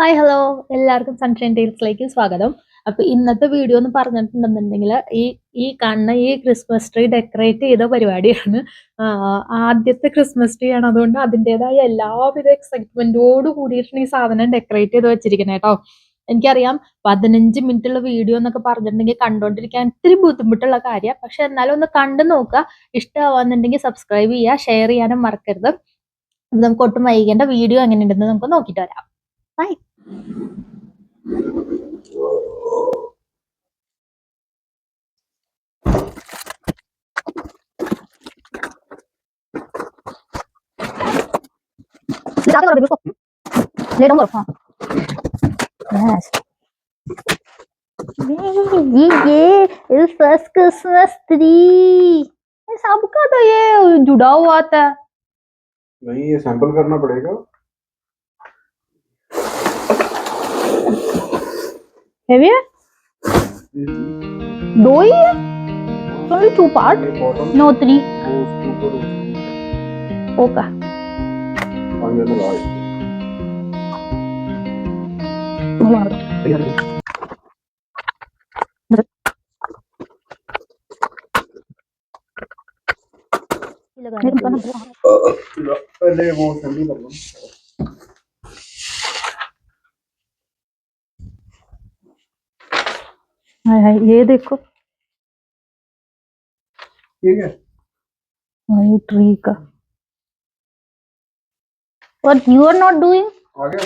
Hi hello എല്ലാവർക്കും sunshine ടൈൽസിലേക്ക് സ്വാഗതം. അപ്പൊ ഇന്നത്തെ വീഡിയോ എന്ന് പറഞ്ഞിട്ടുണ്ടെന്നുണ്ടെങ്കിൽ ഈ ഈ കാണുന്ന ഈ ക്രിസ്മസ് ട്രീ ഡെക്കറേറ്റ് ചെയ്ത പരിപാടിയാണ്. ആദ്യത്തെ ക്രിസ്മസ് ട്രീ ആണ്, അതുകൊണ്ട് അതിൻ്റെതായ എല്ലാവിധ എക്സൈറ്റ്മെന്റോട് കൂടിയിട്ടാണ് ഈ സാധനം ഡെക്കറേറ്റ് ചെയ്ത് വെച്ചിരിക്കുന്നത് കേട്ടോ. എനിക്കറിയാം 15 മിനിറ്റ് ഉള്ള വീഡിയോ എന്നൊക്കെ പറഞ്ഞിട്ടുണ്ടെങ്കിൽ കണ്ടോണ്ടിരിക്കാൻ ഇത്തിരി ബുദ്ധിമുട്ടുള്ള കാര്യം, പക്ഷെ എന്നാലും ഒന്ന് കണ്ടു നോക്കുക. ഇഷ്ടമാവുന്നുണ്ടെങ്കിൽ സബ്സ്ക്രൈബ് ചെയ്യുക, ഷെയർ ചെയ്യാനും മറക്കരുത്. അപ്പൊ നമുക്ക് ഒട്ടും വൈകേണ്ട വീഡിയോ എങ്ങനെയുണ്ടെന്ന് നമുക്ക് നോക്കിയിട്ട് വരാം. ബൈ. ये फर्स्ट क्रिसमस ट्री सबका तो ये जुड़ा हुआ था। नहीं, ये सैंपल करना पड़ेगा। हेवी है, दो ही है, only two part, no three. Okay, पहले वो सैंपल कर लो। ये देखो, ठीक है, ये ट्री का। What you are not doing? आ गया।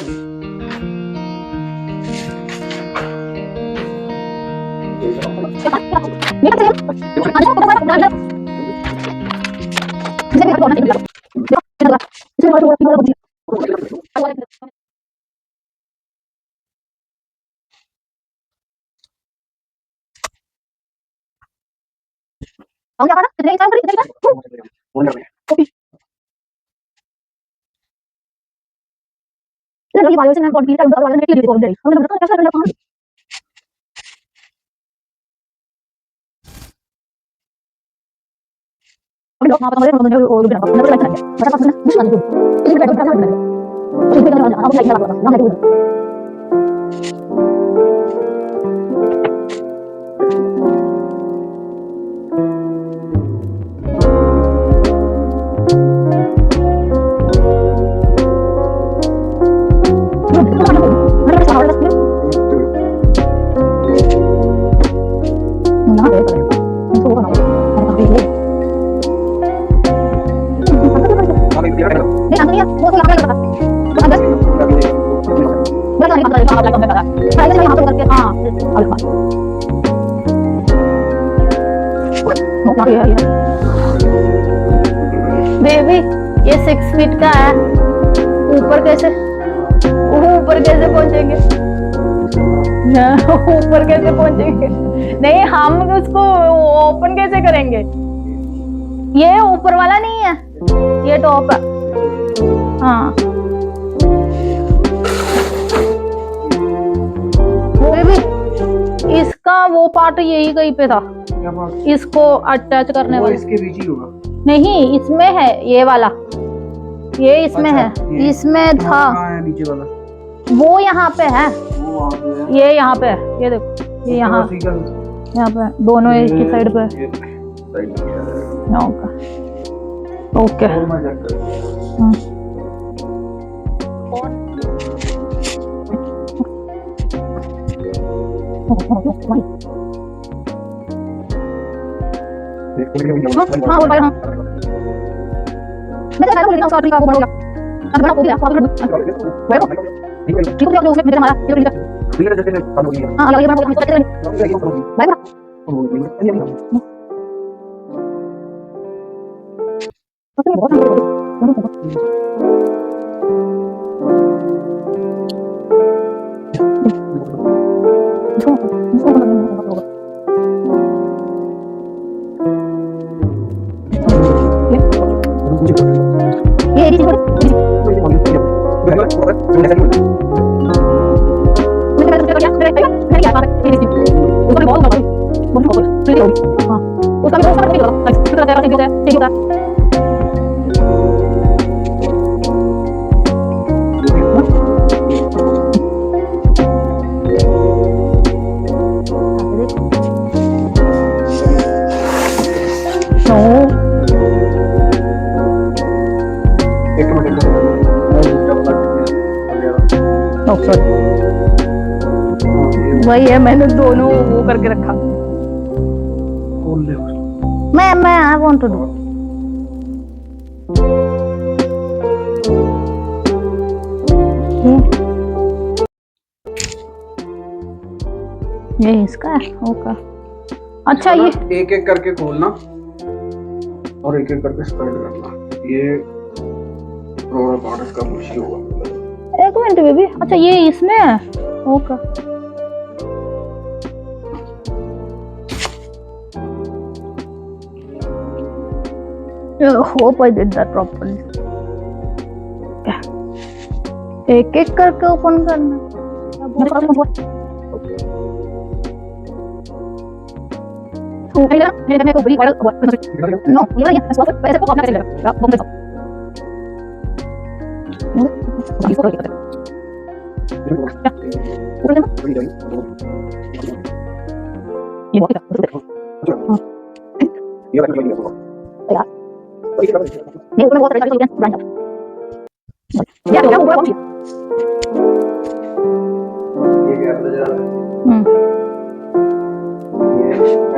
बेबी ये 6 फीट का है, ऊपर कैसे पहुंचेंगे? ऊपर कैसे पहुंचेंगे? नहीं, हम उसको ओपन कैसे करेंगे? ये ऊपर वाला नहीं है, ये टॉप है। हाँ बेबी, इसका वो पार्ट यही कहीं पे था, इसको अटैच करने वाला। इसके बीच ही होगा। नहीं, इसमें है ये वाला, ये इसमें है, इसमें था नीचे वाला, वो यहाँ पे है, ये यहाँ पे है, ये देखो, ये यहाँ पे दोनों एक ही साइड पे। Okay Oh, sorry. वही है, मैंने दोनों वो करके रखा. खोल ले उसको. मैं I want to do. ये इसका है. ओके. अच्छा ये एक एक करके खोलना और एक एक करके स्प्रेड करना. ये रोलर पार्ट इसका मुश्किल होगा. एक मिनट बेबी. अच्छा ये इसमें है. Okay. I hope I did that properly. एक एक करके ओपन करना. No,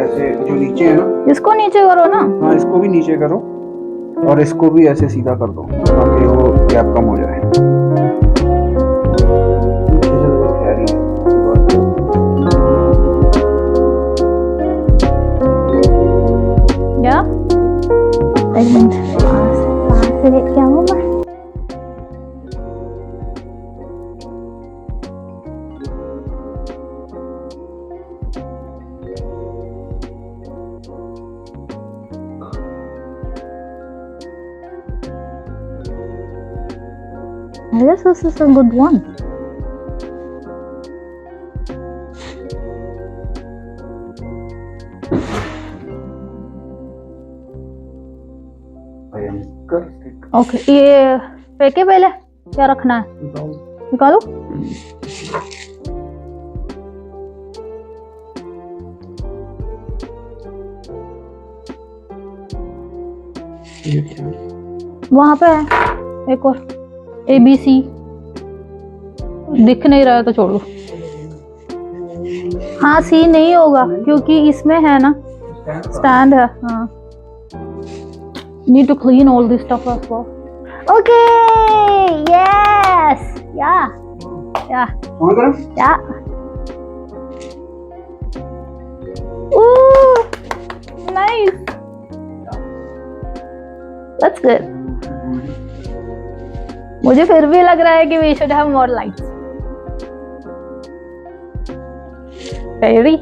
ऐसे जो नीचे है ना, इसको नीचे करो ना. हाँ इसको भी नीचे करो और इसको भी ऐसे सीधा कर दो ताकि वो गैप कम हो जाए. या एक मिनट. पास से लेके आऊँ मैं. I guess this is a good one. Okay. ये फेंके पहले. क्या रखना है? निकालो. वहां पे है एक और ABC. दिख नहीं रहा है तो छोड़ो. हाँ C नहीं होगा क्योंकि इसमें है ना स्टैंड है. हाँ. Need to clean all this stuff as well. Okay. Yes. Yeah. Yeah. Ooh. Nice. That's good. मुझे फिर भी लग रहा है कि we should have more lights. Very.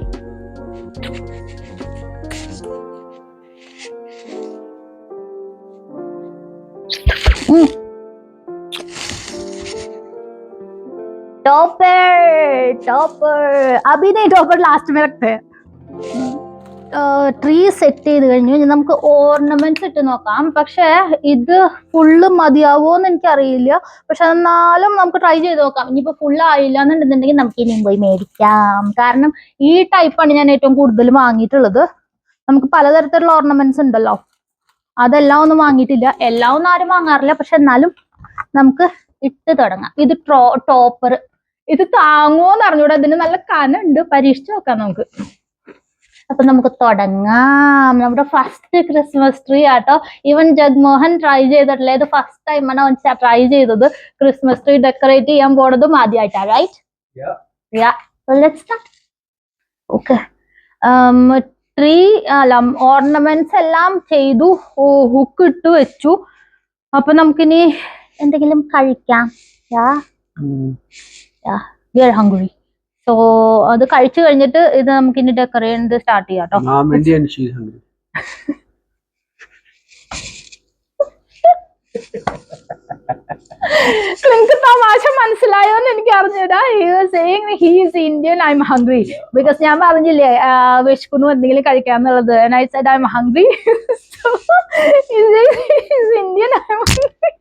Topper അഭി नहीं ടോപ്പർ ലാസ്റ്റ് में रखते हैं. ട്രീ സെറ്റ് ചെയ്ത് കഴിഞ്ഞു. നമുക്ക് ഓർണമെന്റ്സ് ഇട്ട് നോക്കാം. പക്ഷെ ഇത് ഫുള്ള് മതിയാവോന്ന് എനിക്കറിയില്ല. പക്ഷെ എന്നാലും നമുക്ക് ട്രൈ ചെയ്ത് നോക്കാം. ഇനിയിപ്പോ ഫുള്ള് ആയില്ല എന്നുണ്ടെന്നുണ്ടെങ്കിൽ നമുക്ക് ഇനിയും പോയി മേടിക്കാം. കാരണം ഈ ടൈപ്പാണ് ഞാൻ ഏറ്റവും കൂടുതൽ വാങ്ങിയിട്ടുള്ളത്. നമുക്ക് പലതരത്തിലുള്ള ഓർണമെന്റ്സ് ഉണ്ടല്ലോ. അതെല്ലാം ഒന്നും വാങ്ങിയിട്ടില്ല. എല്ലാം ഒന്നും ആരും വാങ്ങാറില്ല. പക്ഷെ എന്നാലും നമുക്ക് ഇട്ട് തുടങ്ങാം. ഇത് ടോപ്പർ. ഇത് താങ്ങുമോന്ന് അറിഞ്ഞൂടാ. ഇതിന് നല്ല കനുണ്ട്. പരീക്ഷിച്ച് നോക്കാം നമുക്ക്. അപ്പൊ നമുക്ക് തുടങ്ങാം. നമ്മുടെ ഫസ്റ്റ് ക്രിസ്മസ് ട്രീ ആട്ടോ. ഈവൻ ജഗ്മോഹൻ ട്രൈ ചെയ്തിട്ടില്ല. ഇത് ഫസ്റ്റ് ടൈമാണ് അവൻ ട്രൈ ചെയ്തത്. ക്രിസ്മസ് ട്രീ ഡെക്കറേറ്റ് ചെയ്യാൻ പോണതും ആദ്യമായിട്ടാ. Right? Let's start. Okay. Tree അല്ല ഓർണമെന്റ്സ് എല്ലാം ചെയ്തു. ഹുക്ക് ഇട്ട് വെച്ചു. അപ്പൊ നമുക്കിനി എന്തെങ്കിലും കഴിക്കാം. We are hungry. So അത് കഴിച്ചു കഴിഞ്ഞിട്ട് ഇത് നമുക്ക് ഇനി ഡെക്കറേറ്റ് സ്റ്റാർട്ട് ചെയ്യാം കേട്ടോ. നിങ്ങൾക്ക് തമാശ മനസ്സിലായോന്ന് എനിക്ക് അറിഞ്ഞൂടാ. He was saying he is Indian, I'm hungry. Because ഞാൻ പറഞ്ഞില്ലേ വിശക്കുന്നു എന്തെങ്കിലും കഴിക്കാന്നുള്ളത്. And I said I'm hungry. So he's Indian, I'm hungry.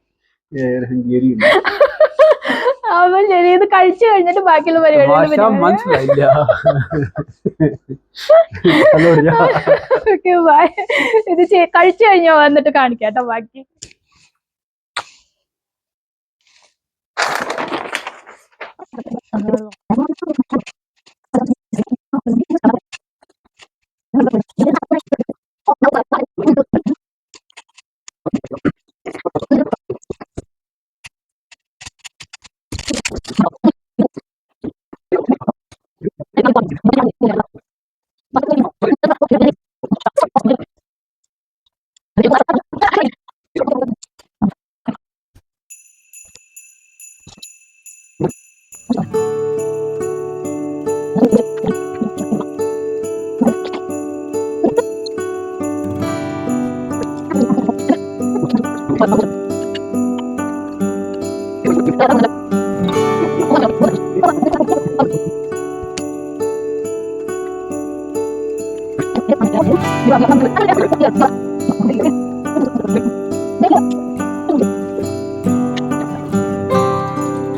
അപ്പൊ ശരി, ഇത് കഴിച്ചു കഴിഞ്ഞിട്ട് ബാക്കിയുള്ള പരിപാടി. Okay bye. ഇത് കഴിച്ചു കഴിഞ്ഞോ വന്നിട്ട് കാണിക്കാട്ടോ ബാക്കി.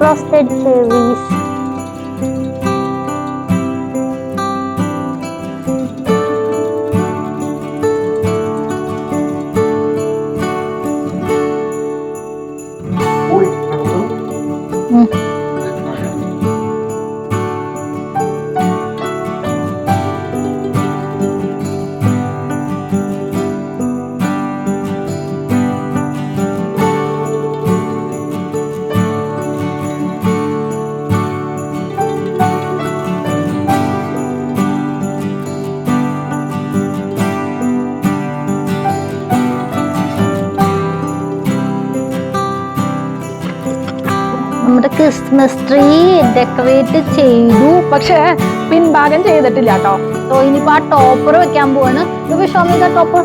Frosted cherries. Oj, vänta. Mm. നമ്മുടെ ക്രിസ്മസ് ട്രീ ഡെക്കറേറ്റ് ചെയ്തു, പക്ഷെ പിൻഭാഗം ചെയ്തിട്ടില്ല കേട്ടോ. സോ ഇനിയിപ്പോ ആ ടോപ്പർ വെക്കാൻ പോവാണ്. ടോപ്പർ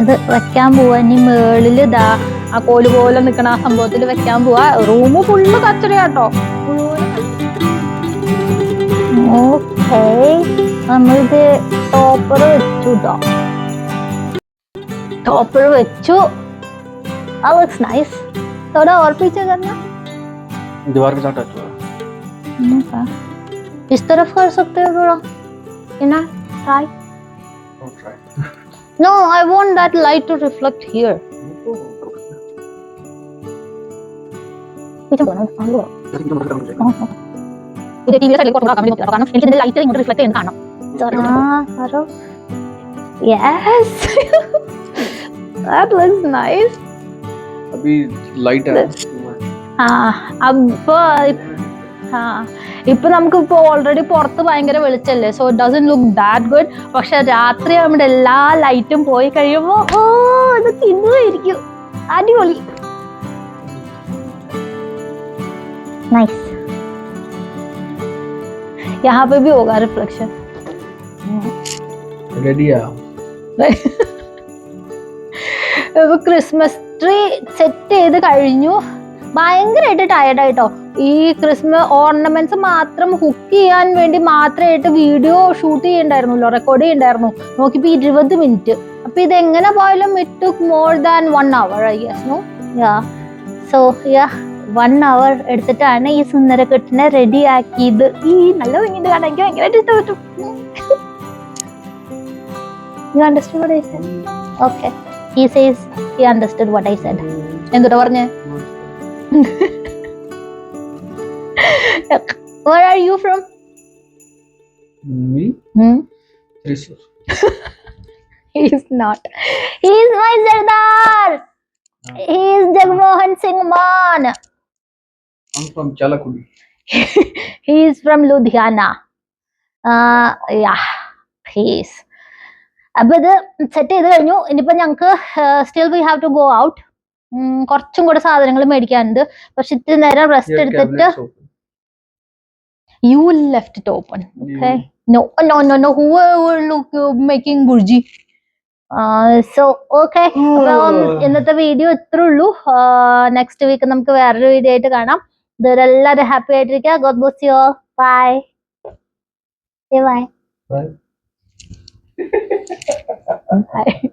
ഇത് വെക്കാൻ പോവാ. ഇനി മേളില് ഇതാ ആ കോല് പോലെ നിക്കണ ആ സംഭവത്തിൽ വെക്കാൻ പോവാ. റൂമ് ഫുള്ള് കച്ചറയാട്ടോ. ഓക്കേ, നമ്മളിത് ടോപ്പർ വെച്ചു കേട്ടോ. टॉपर बच्चों that looks nice. थोड़ा और पीछे करना, दीवार के साथ टच हुआ. इस तरफ कर सकते हो थोड़ा. Can I try? Don't try. No, I want that light to reflect here. पीछे करना आलू. ഇത് ടിവിയുടെ സൈഡിൽ കുറച്ചുകൂടെ ആക്കാൻ വേണ്ടി നോക്കിയതാണ്. കാരണം എനിക്ക് ഇതിന്റെ ലൈറ്റ് ഇങ്ങോട്ട് റിഫ്ലക്ട് ചെയ്യുന്നത് കാണാം. കറോ. Yes. That looks nice. अभी लाइट है. ഇപ്പൊ നമുക്ക് ഇപ്പൊ ഓൾറെഡി പുറത്ത് ഭയങ്കര വെളിച്ചല്ലേ, so it doesn't look that good. പക്ഷെ രാത്രി നമ്മുടെ എല്ലാ ലൈറ്റും പോയി കഴിയുമ്പോ ഇത് കിന്നുമായിരിക്കും. അടിപൊളി. നൈസ്. यहाँ पे भी होगा रिफ्लेक्शन. रेडी है. ക്രിസ്മസ് ട്രീ സെറ്റ് ചെയ്ത് കഴിഞ്ഞു. ഭയങ്കരമായിട്ട് ടയർഡായിട്ടോ. ഈ ക്രിസ്മസ് ഓർണമെന്റ്സ് മാത്രം ഹുക്ക് ചെയ്യാൻ വേണ്ടി മാത്രമായിട്ട് വീഡിയോ ഷൂട്ട് ചെയ്യണ്ടായിരുന്നല്ലോ, റെക്കോർഡ് ചെയ്യണ്ടായിരുന്നു. നോക്കിപ്പോ 20 മിനിറ്റ്. അപ്പൊ ഇത് എങ്ങനെ പോയാലും it took more than 1 hour I guess. No yeah. So yeah 1 hour എടുത്തിട്ടാണ് ഈ സുന്ദരക്കെട്ടിനെ റെഡി ആക്കിയത്. ഈ നല്ല ഭംഗിയുണ്ട് കാണാൻ. എനിക്ക് ഭയങ്കരമായിട്ട് ഇഷ്ടപ്പെട്ടു. You understood what I said? Okay. He says he understood what I said. എന്തുട്ടാ പറഞ്ഞേ? Where are you from? Me? Thrissur. He is not. He is my Sardar. He is Jagmohan Singh Man. I'm from Chalakudi. He is from Ludhiana. Yeah. Peace. അപ്പൊ ഇത് set ചെയ്ത് കഴിഞ്ഞു. ഇനിയിപ്പോ ഞങ്ങക്ക് still we have to go out. കുറച്ചും കൂടെ സാധനങ്ങൾ മേടിക്കാനുണ്ട്. പക്ഷെ ഇത്തിരി നേരം റെസ്റ്റ് എടുത്തിട്ട്. You left it open. Okay. No. Who look making burji? So okay. അപ്പം ഇന്നത്തെ വീഡിയോ ഇത്രേ ഉള്ളൂ. നെക്സ്റ്റ് വീക്ക് നമുക്ക് വേറൊരു വീഡിയോ ആയിട്ട് കാണാം. ഇതുവരെ എല്ലാവരും ഹാപ്പി ആയിട്ടിരിക്കുക. God bless you all. Bye. Say bye. Bye. Bye.